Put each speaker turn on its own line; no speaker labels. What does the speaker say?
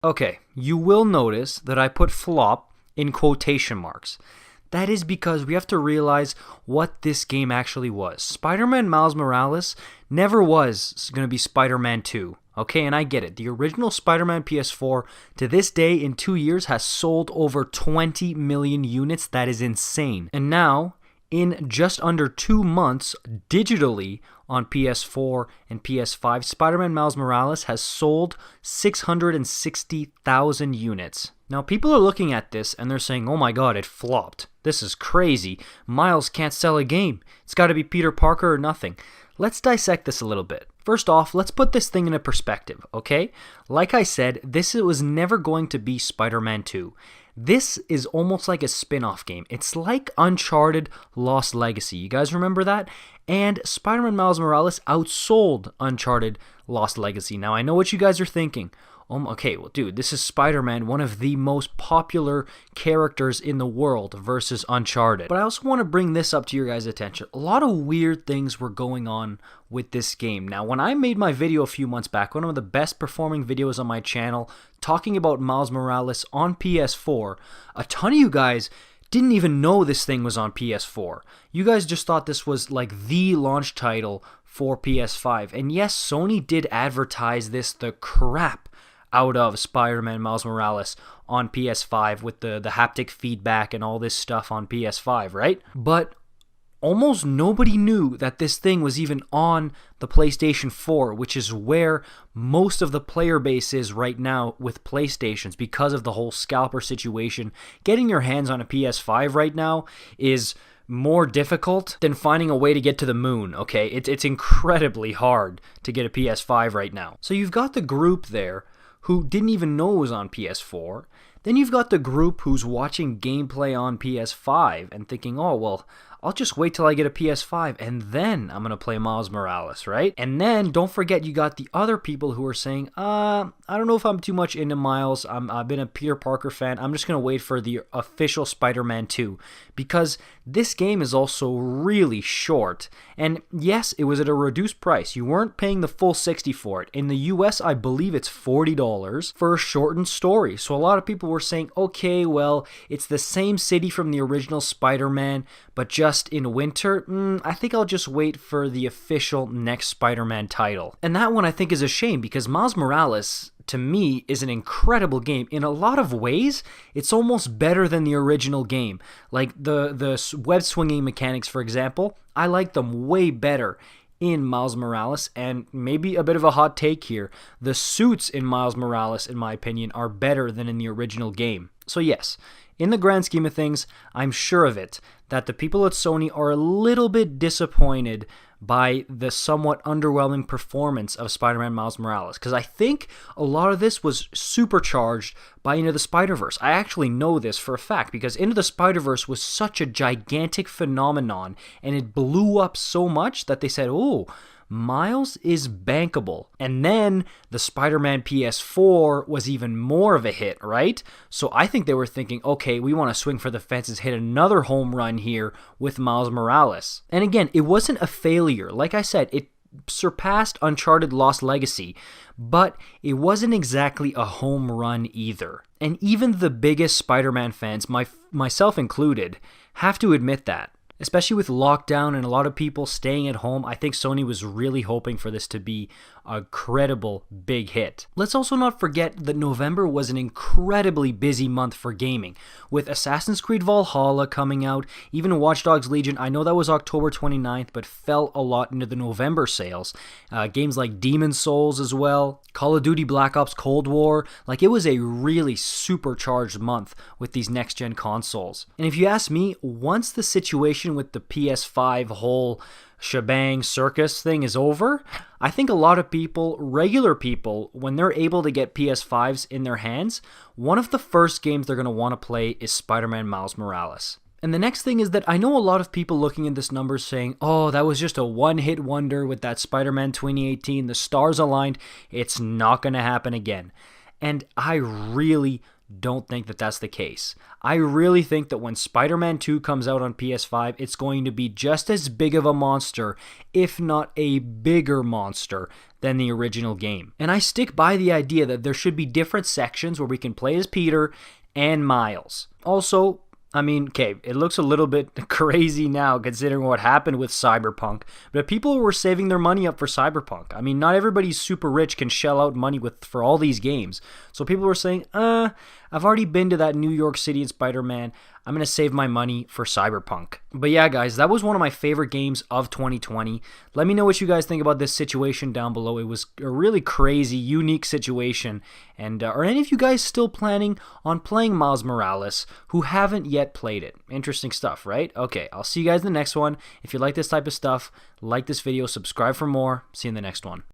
Okay, you will notice that I put flop in quotation marks. That is because we have to realize what this game actually was. Spider-Man Miles Morales never was going to be Spider-Man 2. Okay, and I get it. The original Spider-Man PS4 to this day in 2 years has sold over 20 million units. That is insane. And now, in just under 2 months, digitally on PS4 and PS5, Spider-Man Miles Morales has sold 660,000 units. Now, people are looking at this and they're saying, oh my god, it flopped. This is crazy. Miles can't sell a game. It's got to be Peter Parker or nothing. Let's dissect this a little bit. First off, let's put this thing into perspective, okay? Like I said, this was never going to be Spider-Man 2. This is almost like a spin-off game. It's like Uncharted Lost Legacy. You guys remember that? And Spider-Man Miles Morales outsold Uncharted Lost Legacy. Now, I know what you guys are thinking. Okay, well, dude, this is Spider-Man, one of the most popular characters in the world versus Uncharted. But I also want to bring this up to your guys' attention. A lot of weird things were going on with this game. Now, when I made my video a few months back, one of the best performing videos on my channel, talking about Miles Morales on PS4, a ton of you guys didn't even know this thing was on PS4. You guys just thought this was like the launch title for PS5. And yes, Sony did advertise this the crap out of Spider-Man Miles Morales on PS5 with the haptic feedback and all this stuff on PS5, right? But almost nobody knew that this thing was even on the PlayStation 4, which is where most of the player base is right now with PlayStations because of the whole scalper situation. Getting your hands on a PS5 right now is more difficult than finding a way to get to the moon, okay? It's incredibly hard to get a PS5 right now. So you've got the group there who didn't even know it was on PS4. Then you've got the group who's watching gameplay on PS5 and thinking, oh, well, I'll just wait till I get a PS5 and then I'm going to play Miles Morales, right? And then don't forget you got the other people who are saying, I don't know if I'm too much into Miles. I've been a Peter Parker fan. I'm just going to wait for the official Spider-Man 2 because this game is also really short. And yes, it was at a reduced price. You weren't paying the full $60 for it. In the US, I believe it's $40 for a shortened story. So a lot of people were saying, okay, well, it's the same city from the original Spider-Man, but just in winter, I think I'll just wait for the official next Spider-Man title. And that one I think is a shame because Miles Morales, to me, is an incredible game. In a lot of ways, it's almost better than the original game. Like the web swinging mechanics, for example, I like them way better in Miles Morales, and maybe a bit of a hot take here, the suits in Miles Morales, in my opinion, are better than in the original game. So yes, in the grand scheme of things, I'm sure of it, that the people at Sony are a little bit disappointed by the somewhat underwhelming performance of Spider-Man Miles Morales, because I think a lot of this was supercharged by Into the Spider-Verse. I actually know this for a fact, because Into the Spider-Verse was such a gigantic phenomenon, and it blew up so much that they said, oh, Miles is bankable. And then the Spider-Man PS4 was even more of a hit, right? So I think they were thinking, okay, we want to swing for the fences, hit another home run here with Miles Morales. And again, it wasn't a failure. Like I said, it surpassed Uncharted Lost Legacy, but it wasn't exactly a home run either. And even the biggest Spider-Man fans, myself included, have to admit that. Especially with lockdown and a lot of people staying at home, I think Sony was really hoping for this to be a credible big hit. Let's also not forget that November was an incredibly busy month for gaming, with Assassin's Creed Valhalla coming out, even Watch Dogs Legion. I know that was October 29th, but fell a lot into the November sales. Games like Demon's Souls as well, Call of Duty Black Ops Cold War. Like, it was a really supercharged month with these next-gen consoles. And if you ask me, once the situation with the PS5 whole shebang circus thing is over, I think a lot of people, regular people, when they're able to get PS5s in their hands, one of the first games they're going to want to play is Spider-Man Miles Morales. And the next thing is that I know a lot of people looking at this number saying, oh, that was just a one-hit wonder with that Spider-Man 2018, the stars aligned, it's not going to happen again. And I really don't think that that's the case. I really think that when Spider-Man 2 comes out on PS5, it's going to be just as big of a monster, if not a bigger monster, than the original game. And I stick by the idea that there should be different sections where we can play as Peter and Miles. Also, I mean, okay, it looks a little bit crazy now considering what happened with Cyberpunk, but people were saving their money up for Cyberpunk. I mean, not everybody super rich can shell out money for all these games. So people were saying, I've already been to that New York City in Spider-Man. I'm going to save my money for Cyberpunk. But yeah, guys, that was one of my favorite games of 2020. Let me know what you guys think about this situation down below. It was a really crazy, unique situation. And are any of you guys still planning on playing Miles Morales who haven't yet played it? Interesting stuff, right? Okay, I'll see you guys in the next one. If you like this type of stuff, like this video, subscribe for more. See you in the next one.